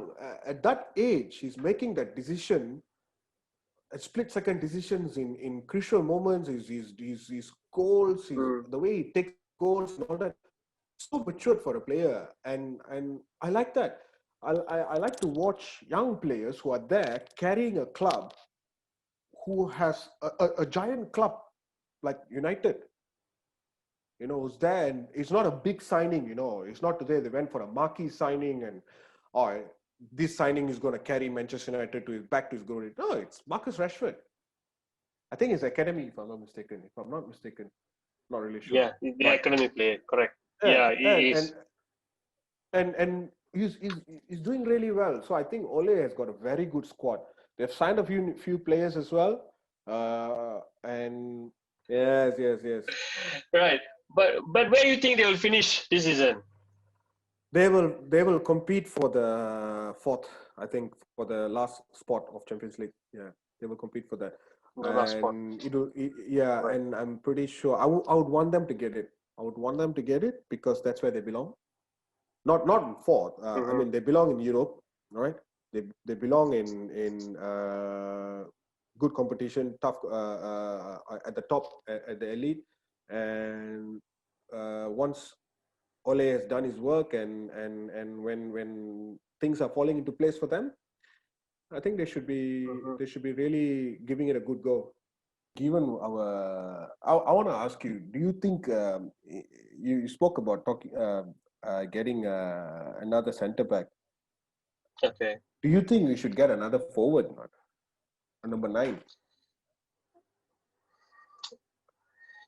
S2: At that age, he's making that decision, split-second decisions in crucial moments. His goals,
S1: mm,
S2: the way he takes goals and all that. So matured for a player, and I like that. I like to watch young players who are there carrying a club who has a giant club like United. Who's there, and it's not a big signing. It's not today they went for a marquee signing and oh, this signing is going to carry Manchester United back to his glory. No, it's Marcus Rashford. I think it's academy, if I'm not mistaken. If I'm not mistaken, not really sure.
S1: yeah. The
S2: But
S1: academy player, correct.
S2: yeah,
S1: Yeah,
S2: and
S1: he
S2: and
S1: is.
S2: and he's doing really well. So I think Ole has got a very good squad. They've signed a few players as well. And yes.
S1: Right. But where do you think they will finish this season?
S2: They will compete for the fourth, I think, for the last spot of Champions League. Yeah, they will compete for that,
S1: The last spot.
S2: and yeah,
S1: Right.
S2: and I'm pretty sure I would want them to get it. I would want them to get it because that's where they belong. Not fourth. I
S1: Mm-hmm.
S2: mean, they belong in Europe, right? They belong in good competition, tough at the top, at the elite, and once Ole has done his work, and when things are falling into place for them, I think
S1: Mm-hmm.
S2: they should be really giving it a good go. Given I want to ask you: do you think you spoke about getting another centre back?
S1: Okay.
S2: Do you think we should get another forward, a number 9?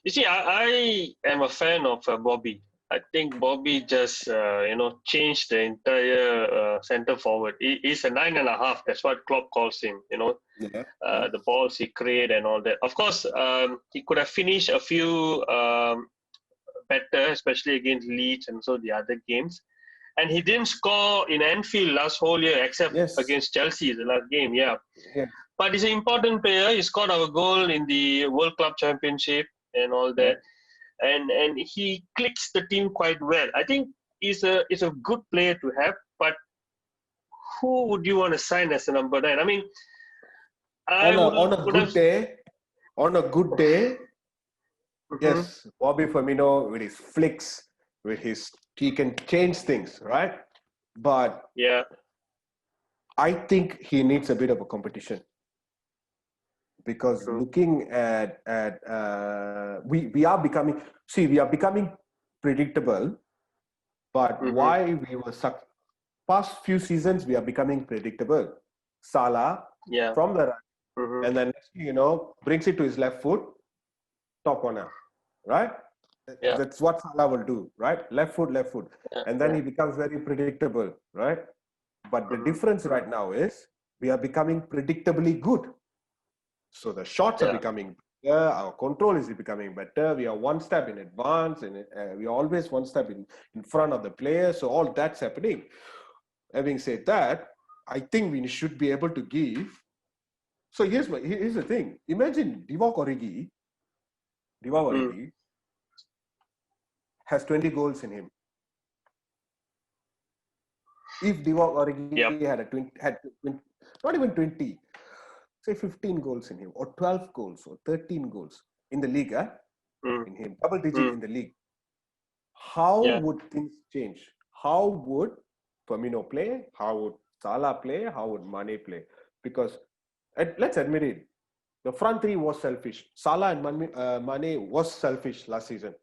S1: You see, I am a fan of Bobby. I think Bobby just changed the entire center forward. He's a 9.5. That's what Klopp calls him.
S2: Yeah, yeah,
S1: The balls he create and all that. Of course, he could have finished a few better, especially against Leeds and so the other games. And he didn't score in Anfield last whole year except
S2: yes,
S1: against Chelsea, the last game. Yeah,
S2: yeah,
S1: but he's an important player. He scored our goal in the World Club Championship and all
S2: yeah.
S1: that, and he clicks the team quite well. I think he's a good player to have, but who would you want to sign as a number 9? I mean, I
S2: On a on a
S1: would have.
S2: good day,
S1: Mhm.
S2: yes, Bobby Firmino with his flicks, he can change things, right? But
S1: Yeah.
S2: I think he needs a bit of a competition because
S1: True.
S2: looking at we are becoming predictable. But
S1: Mhm.
S2: why we were past few seasons we are becoming predictable. Salah
S1: Yeah.
S2: from the right,
S1: Mhm.
S2: and then brings it to his left foot, top corner, right?
S1: Yeah.
S2: That's what Salah will do, right? Left foot,
S1: Yeah.
S2: and then
S1: Yeah.
S2: he becomes very predictable, right? But the
S1: Mhm.
S2: difference
S1: Mhm.
S2: right now is we are becoming predictably good. So the shots are
S1: Yeah.
S2: becoming better, our control is becoming better. We are one step in advance, and we are always one step in front of the player. So all that's happening. Having said that, I think we should be able to give. So here's the thing. Imagine Divock
S1: Mm.
S2: Origi has 20 goals in him. If Divock Origi not even 20, say 15 goals in him, or 12 goals, or 13 goals in the league, in him, double digit in the league, how would things change? How would Firmino play? How would Salah play? How would Mane play? Because let's admit it, the front three was selfish. Salah and Mane was selfish last season.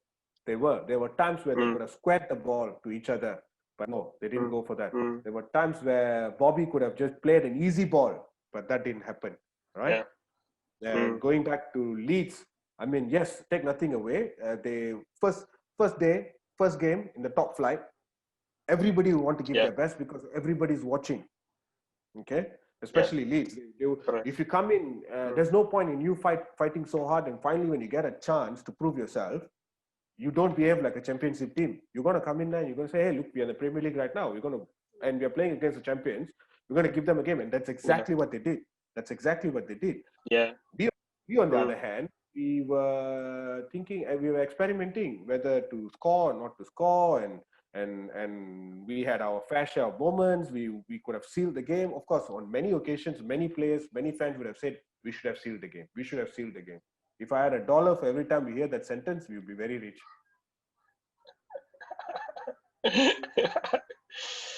S2: They were. There were times where they could have squared the ball to each other, but no, they didn't go for that. There were times where Bobby could have just played an easy ball, but that didn't happen, right? And going back to Leeds, I mean, yes, take nothing away. They first game in the top flight, everybody will want to give their best because everybody's watching. Okay, especially Leeds. If you come in, there's no point in you fighting so hard, and finally when you get a chance to prove yourself, you don't behave like a championship team. You're going to come in there and you're going to say, hey, look, we're in the Premier League right now. And we're playing against the champions. We're going to give them a game. And that's exactly what they did. That's exactly what they did. We on the other hand, we were thinking, and we were experimenting whether to score or not to score. And we had our fair share of moments. We could have sealed the game. Of course, on many occasions, many players, many fans would have said, we should have sealed the game. We should have sealed the game. If I had $1 for every time we hear that sentence, we would be very rich.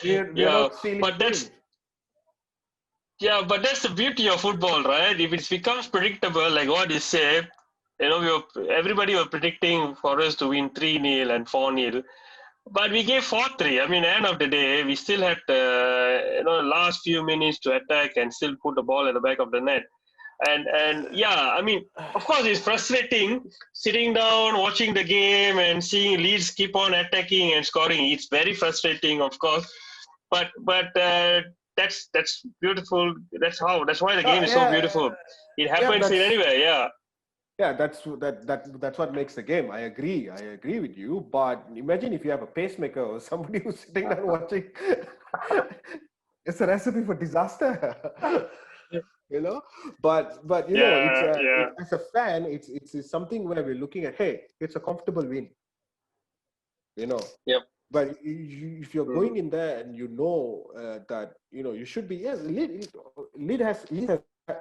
S2: We're not sealing games.
S1: But that's the beauty of football, right? If it becomes predictable, like what you said, everybody were predicting for us to win 3-0 and 4-0. But we gave 4-3. I mean, end of the day, we still had last few minutes to attack and still put the ball at the back of the net. And I mean, of course, it's frustrating sitting down, watching the game and seeing Leeds keep on attacking and scoring. It's very frustrating, of course. But that's beautiful. That's why the game is so beautiful. It happens in anywhere.
S2: Yeah, that's what makes the game. I agree with you. But imagine if you have a pacemaker or somebody who's sitting there watching. It's a recipe for disaster. But it's as a fan, it's something where we're looking at, hey, it's a comfortable win. But if you're going in there and that you should be, Lead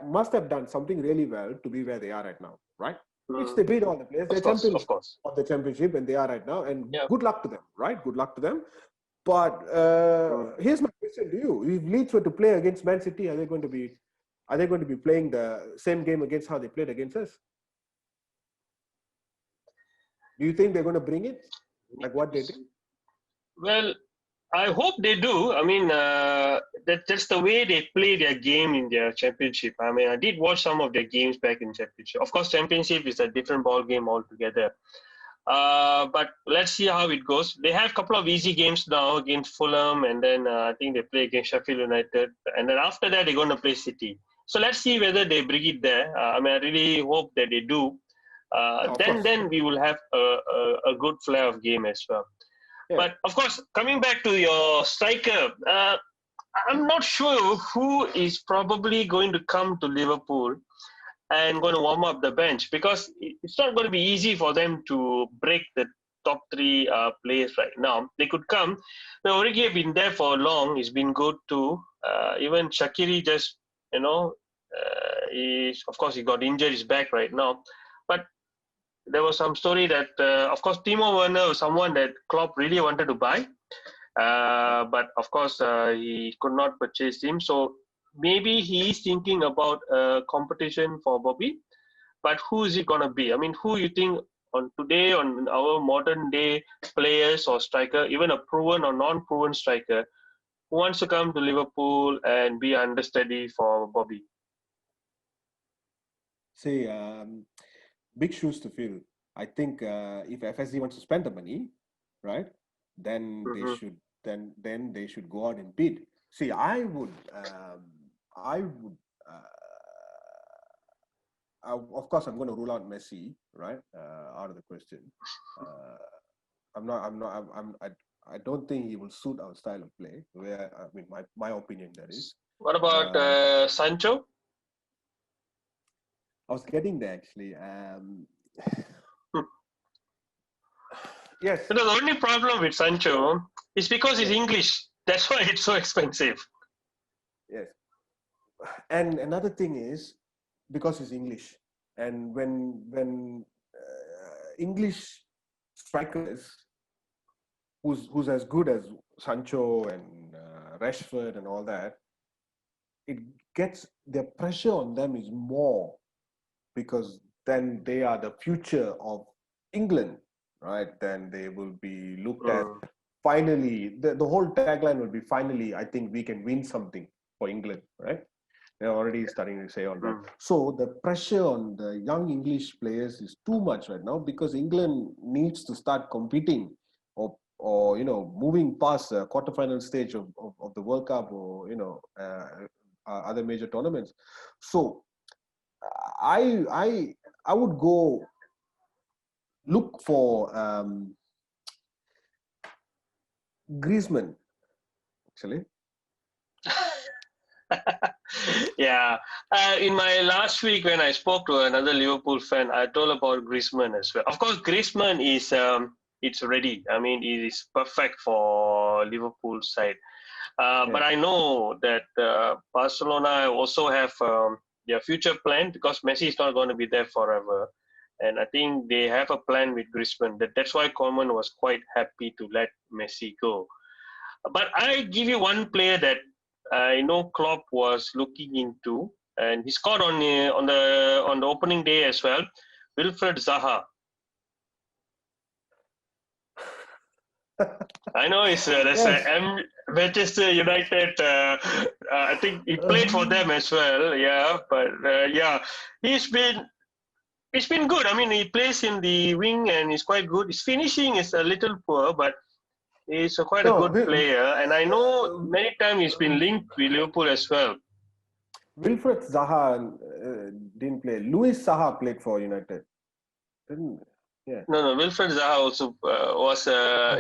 S2: must have done something really well to be where they are right now, right? Which they beat all the players. They're champions of the championship, and they are right now. And good luck to them, right? Good luck to them. But here's my question to you: if Leeds were to play against Man City, are they going to be playing the same game against how they played against us? Do you think they're going to bring it like what they did?
S1: Well, I hope they do. I mean, that's the way they play their game in their championship. I mean, I did watch some of their games back in championship. Of course, championship is a different ball game altogether. But let's see how it goes. They have a couple of easy games now against Fulham, and then I think they play against Sheffield United. And then after that, they're going to play City. So let's see whether they bring it there. I mean, I really hope that they do. Then we will have a good flair of game as well. Yeah. But of course, coming back to your striker, I'm not sure who is probably going to come to Liverpool and going to warm up the bench, because it's not going to be easy for them to break the top three players right now. They could come. Now, Origi have been there for long. He's been good too. Even Shaqiri just, of course, he got injured. He's back right now. But there was some story that, of course, Timo Werner was someone that Klopp really wanted to buy. But, of course, he could not purchase him. So maybe he is thinking about competition for Bobby. But who is it going to be? I mean, who you think on our modern day players or striker, even a proven or non-proven striker, who wants to come to Liverpool and be understudy for Bobby?
S2: See, big shoes to fill. I think if FSG wants to spend the money, right, then they should they should go out and bid. See, I would of course I'm going to rule out Messi, right, out of the question. I don't think he will suit our style of play. My opinion, that is.
S1: What about Sancho?
S2: I was getting there actually. Yes.
S1: The only problem with Sancho is because he's English. That's why it's so expensive.
S2: Yes. And another thing is because he's English, and when English strikers who's as good as Sancho and Rashford and all that, it gets the pressure on them is more because then they are the future of England, right? Then they will be looked at.
S1: Mm.
S2: Finally, the whole tagline would be finally, I think we can win something for England, right? They're already starting to say all that.
S1: Mm.
S2: So the pressure on the young English players is too much right now because England needs to start competing or moving past the quarterfinal stage of the World Cup or other major tournaments. So I I I would go look for Griezmann actually.
S1: Yeah. In my last week, when I spoke to another Liverpool fan, I told about Griezmann as well. Of course, Griezmann is it's ready. I mean, it is perfect for Liverpool side. But
S2: Yeah.
S1: I know that Barcelona also have their future plan because Messi is not going to be there forever. And I think they have a plan with Griezmann. That's why Coleman was quite happy to let Messi go. But I give you one player that I know Klopp was looking into, and he scored on the opening day as well. Wilfred Zaha. I know it's that's
S2: Yes.
S1: Manchester United. I think he played for them as well. Yeah, but yeah, he's been it's been good. I mean, he plays in the wing and he's quite good. His finishing is a little poor, but he's quite a
S2: No,
S1: good player. And I know many times he's been linked with Liverpool as well.
S2: Wilfred Zaha didn't play. Luis Zaha played for United. Didn't? Yeah.
S1: No, Wilfred Zaha also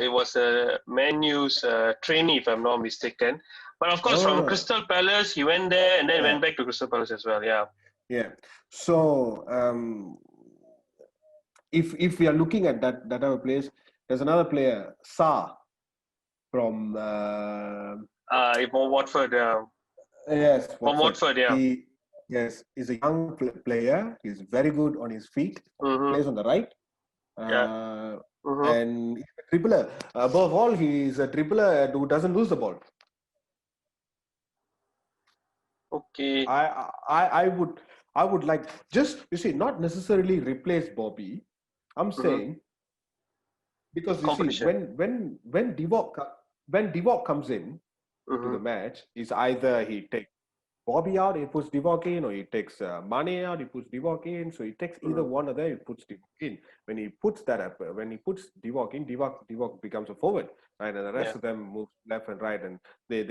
S1: it was a Man U's trainee, if I'm not mistaken. But of course, from
S2: Ah,
S1: Crystal Palace, he went there and then
S2: yeah.
S1: went back to Crystal Palace as well. Yeah.
S2: Yeah. So if we are looking at that other place, there's another player, Sa from
S1: From Watford.
S2: yes,
S1: From
S2: Watford.
S1: Watford, yeah.
S2: He yes is a young player. He's very good on his feet.
S1: Mm-hmm.
S2: Plays on the right.
S1: Yeah.
S2: Uh,
S1: Mm-hmm.
S2: and he's a dribbler. Above all, he's a dribbler who doesn't lose the ball.
S1: Okay.
S2: I would like just you see not necessarily replace Bobby. I'm
S1: Mm-hmm.
S2: saying because you see
S1: Competition.
S2: when Divock comes in to
S1: Mm-hmm.
S2: the match, is either he takes Bobby out, he puts Divock in, or he takes Mane out, he puts Divock in. So he takes either
S1: Mm-hmm.
S2: one or the other, he puts Divock in. When he puts that up, when he puts Divock in, Divock becomes a forward, right? And the
S1: Yeah.
S2: rest of them move left and right, and they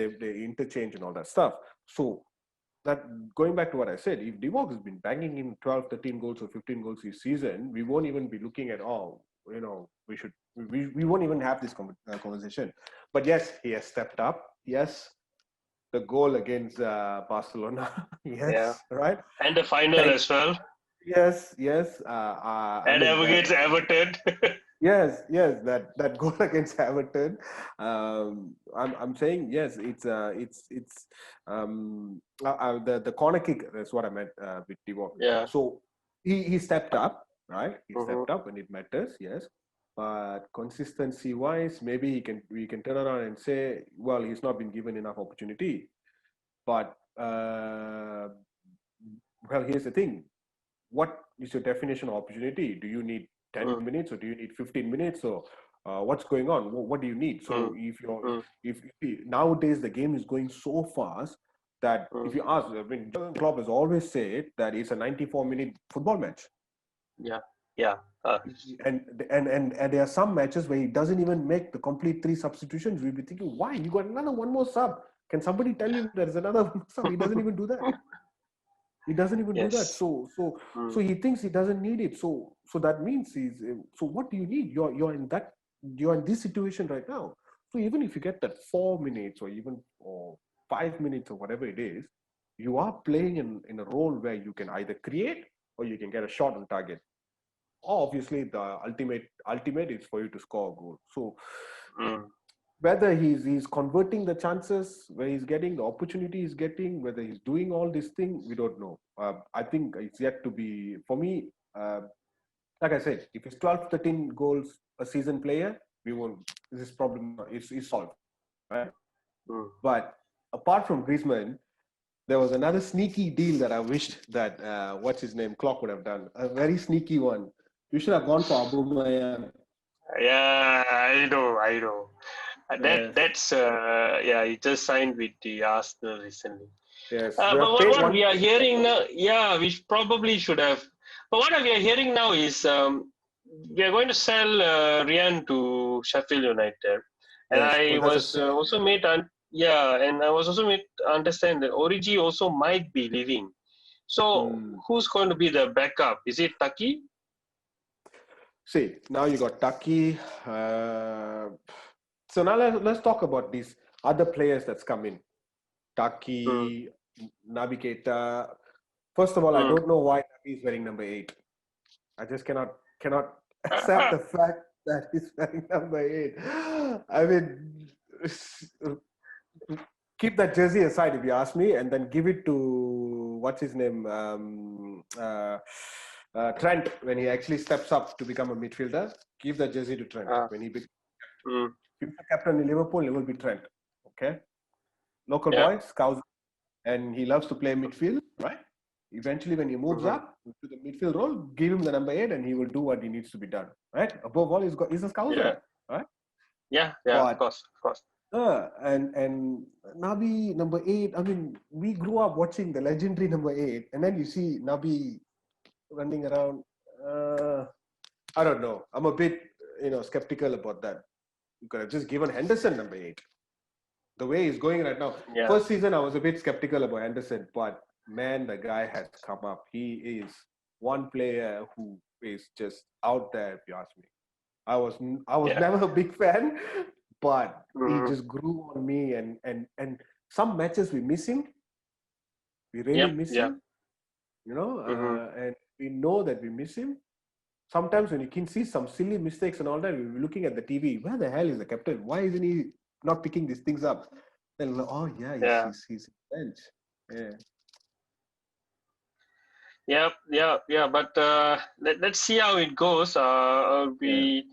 S2: interchange and all that stuff. So that going back to what I said, if Divock has been banging in 12, 13 goals or 15 goals this season, we won't even be looking at we won't even have this conversation. But yes, he has stepped up. Yes, the goal against Barcelona.
S1: Yeah.
S2: Yes, right.
S1: And the final
S2: Thank.
S1: as well.
S2: Yes, yes. I
S1: And
S2: mean,
S1: against Everton.
S2: yes. That goal against Everton. I'm saying yes. The corner kick. That's what I meant with Divock.
S1: Yeah.
S2: So he stepped up, right? He
S1: Mm-hmm.
S2: stepped up when it matters. Yes. But consistency wise, maybe we can turn around and say, well, he's not been given enough opportunity. But well, here's the thing: what is your definition of opportunity? Do you need 10
S1: Mm-hmm.
S2: minutes or do you need 15 minutes or what's going on? What do you need? So
S1: Mm-hmm.
S2: if nowadays the game is going so fast that if you ask, I mean, Jurgen Klopp has always said that it's a 94-minute football match.
S1: Yeah. Yeah.
S2: And there are some matches where he doesn't even make the complete three substitutions. We'll be thinking, why? You got one more sub. Can somebody tell him there's another sub? He doesn't even do that. He doesn't even do that.
S1: Yes.
S2: So he thinks he doesn't need it. So that means he's. So what do you need? You're in this situation right now. So even if you get that 4 minutes or 5 minutes or whatever it is, you are playing in a role where you can either create or you can get a shot on target. obviously the ultimate is for you to score a goal. So
S1: Mm.
S2: whether he's converting the chances, where he's getting the opportunity he's getting, whether he's doing all this thing, we don't know. I think it's yet to be, for me, like I said, if it's 12, 13 goals a season player, we won't, this problem is solved, right?
S1: Mm.
S2: But apart from Griezmann, there was another sneaky deal that I wished that, what's his name, Klopp would have done. A very sneaky one. You should have gone for Aubameyang.
S1: Yeah, I know.
S2: Yes,
S1: He just signed with the Arsenal recently.
S2: yes. We
S1: But
S2: have paid
S1: what
S2: one.
S1: we are hearing now, yeah, we probably should have. But what we are hearing now is we are going to sell Rian to Sheffield United, and
S2: Yes,
S1: I
S2: well, that's a
S1: was
S2: sad.
S1: also made and I was also made to understand that Origi also might be leaving. So
S2: Hmm.
S1: who's going to be the backup? Is it Taki?
S2: See, now you got Taki. So now let's talk about these other players that's come in.
S1: Mm.
S2: Taki, Naby Keita. First of all, I
S1: Mm.
S2: don't know why Naby is wearing number 8. I just cannot accept the fact that he's wearing number 8. I mean, keep that jersey aside if you ask me, and then give it to what's his name, Trent, when he actually steps up to become a midfielder. Give that jersey to Trent
S1: uh,
S2: when he becomes
S1: mm.
S2: future captain in Liverpool. It will be Trent. Okay, local
S1: Yeah.
S2: boy, Scouse, and he loves to play midfield, right? Eventually, when he moves
S1: Mm-hmm.
S2: up to the midfield role, give him the number 8, and he will do what he needs to be done, right? Above all, he's a
S1: Yeah.
S2: Scouser, right?
S1: Yeah. Of
S2: But
S1: course, of course.
S2: and Nabi number 8. I mean, we grew up watching the legendary number 8, and then you see Nabi running around. I don't know. I'm a bit skeptical about that. You could have just given Henderson number 8. The way he's going right now.
S1: Yeah.
S2: First season, I was a bit skeptical about Henderson, but man, the guy has come up. He is one player who is just out there. If you ask me, I was
S1: Yeah.
S2: never a big fan, but he
S1: Mm-hmm.
S2: just grew on me. And some matches we miss him. We really
S1: Yep.
S2: miss
S1: Yeah.
S2: him.
S1: Mm-hmm.
S2: And we know that we miss him. Sometimes when you can see some silly mistakes and all that, we'll be looking at the TV. Where the hell is the captain? Why isn't he not picking these things up? Then oh yeah,
S1: Yeah.
S2: he's bench. Yeah.
S1: Yeah. But let's see how it goes. I'll
S2: Yeah.
S1: be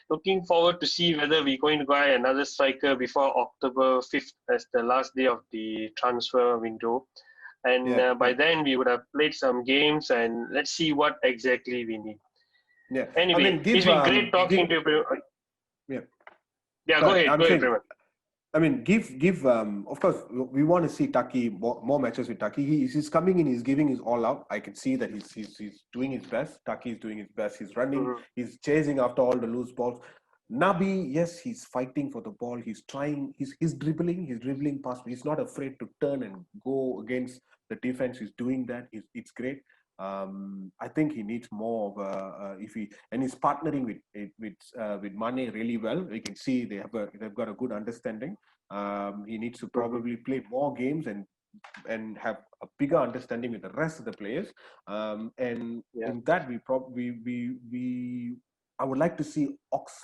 S1: looking forward to see whether we're going to buy another striker before October 5th as the last day of the transfer window. And
S2: Yeah.
S1: by then we would have played some games, and let's see what exactly we need.
S2: Yeah. I
S1: Anyway,
S2: mean,
S1: it's been great talking to you.
S2: yeah.
S1: Yeah, go
S2: But
S1: ahead.
S2: I'm
S1: Go ahead,
S2: saying,
S1: Prement.
S2: I mean, give of course we want to see Taki more matches with Taki. He's coming in, he's giving his all out. I can see that he's doing his best. Taki is doing his best. He's running,
S1: Mm-hmm.
S2: he's chasing after all the loose balls. Nabi, yes, he's fighting for the ball. He's trying, he's dribbling past. He's not afraid to turn and go against the defense. He's doing that. It's great. I think he needs more of if he and he's partnering with Mane really well. We can see they've got a good understanding. He needs to
S1: Mm-hmm.
S2: probably play more games and have a bigger understanding with the rest of the players. And
S1: Yeah.
S2: in that, we I would like to see Ox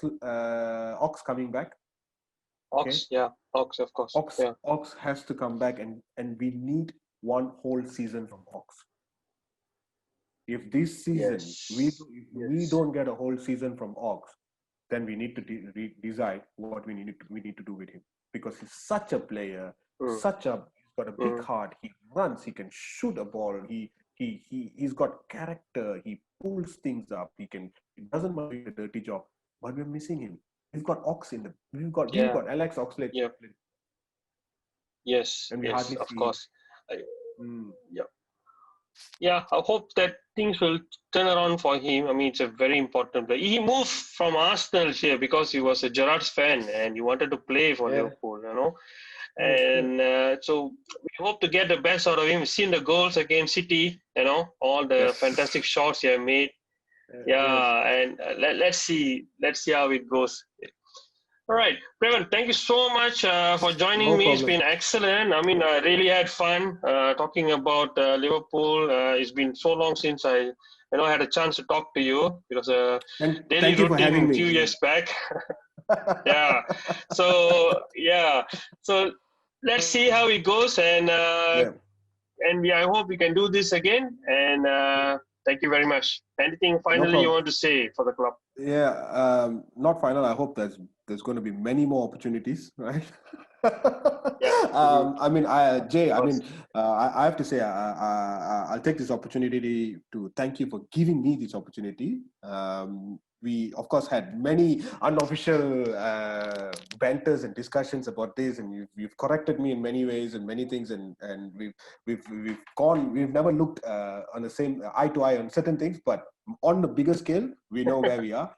S2: coming back. Okay,
S1: Ox, yeah. Ox, of course. Yeah.
S2: Ox has to come back, and we need one whole season from Ox. If this season
S1: Yes.
S2: if we
S1: Yes.
S2: don't get a whole season from Ox, then we need to decide what we need to do with him, because he's such a player,
S1: Mm.
S2: he's got a big
S1: Mm.
S2: heart. He runs, he can shoot a ball. He's got character. He pulls things up. He doesn't mind doing the dirty job, but we're missing him. We've got Ox in the we've
S1: Yeah.
S2: got Alex Oxlade,
S1: Yeah. Yes.
S2: and we
S1: Yes.
S2: hardly
S1: Of
S2: see him.
S1: course. I,
S2: Mm,
S1: yeah. Yeah. I hope that things will turn around for him. I mean, it's a very important player. He moved from Arsenal here because he was a Gerrard's fan and he wanted to play for
S2: yeah,
S1: Liverpool.
S2: yeah.
S1: And so we hope to get the best out of him. We've seen the goals against City. All the
S2: Yes,
S1: fantastic shots he have made.
S2: yes.
S1: Yeah, and let's see how it goes. All right, Previn, thank you so much for joining
S2: No
S1: me. It's
S2: problem.
S1: been excellent. I mean, I really had fun talking about Liverpool. It's been so long since I I had a chance to talk to you. It was a daily
S2: Thank you for having
S1: routine a
S2: me.
S1: few years back. Yeah. So let's see how it goes, and I hope we can do this again. And thank you very much. Anything
S2: No
S1: finally you
S2: problem.
S1: want to say for the club?
S2: Yeah, not final. I hope there's going to be many more opportunities, right?
S1: Yeah. Mm-hmm.
S2: I mean, Jay,
S1: Of
S2: I
S1: course.
S2: mean, I have to say, I'll take this opportunity to thank you for giving me this opportunity. We, of course, had many unofficial banters and discussions about this, and you've corrected me in many ways and many things, and we've never looked on the same eye to eye on certain things, but on the bigger scale, we know where we are.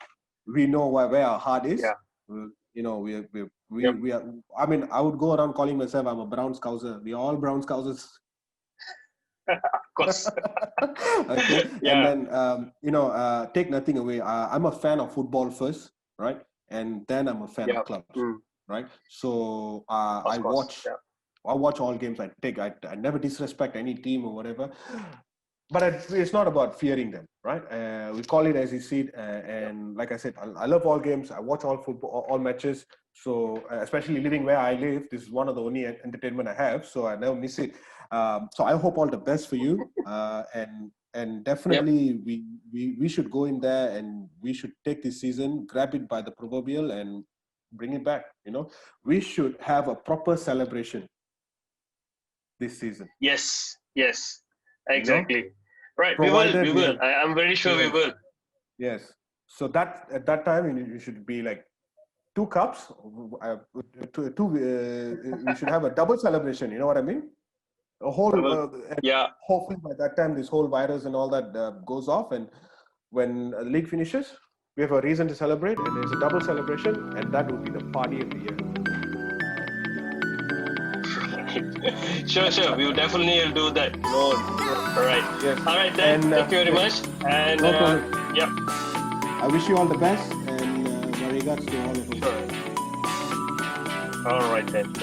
S2: We know where our heart is.
S1: Yeah. Yep.
S2: We are. I mean, I would go around calling myself I'm a brown scouser. We are all brown scousers.
S1: Of course.
S2: Okay, and
S1: Yeah.
S2: then take nothing away. I'm a fan of football first, right, and then I'm a fan
S1: Yeah.
S2: of clubs,
S1: Mm.
S2: right. So
S1: Of course. Yeah.
S2: I watch all games. I never disrespect any team or whatever. But it's not about fearing them, right? We call it as you see it, and like I said, I love all games. I watch all football, all matches. So especially living where I live, this is one of the only entertainment I have. So I never miss it. So I hope all the best for you, and
S1: Yep.
S2: definitely we should go in there and we should take this season, grab it by the proverbial, and bring it back. We should have a proper celebration this season.
S1: Yes. Yes.
S2: You know,
S1: Exactly. Right. We will.
S2: provided
S1: We
S2: we
S1: will.
S2: have.
S1: I'm very sure we
S2: Yes.
S1: will.
S2: Yes. So that at that time you should be like 2 cups. We should have a double celebration. You know what I mean? A whole.
S1: We will.
S2: And
S1: Yeah.
S2: hopefully by that time this whole virus and all that goes off, and when the league finishes, we have a reason to celebrate, and there's a double celebration, and that would be the party of the year.
S1: Sure. We will definitely do that. No. All right.
S2: Yes.
S1: All right then.
S2: And
S1: Thank you very much. And
S2: no problem.
S1: yeah.
S2: I wish you all the best, and my regards to all of us.
S1: Sure. All right then.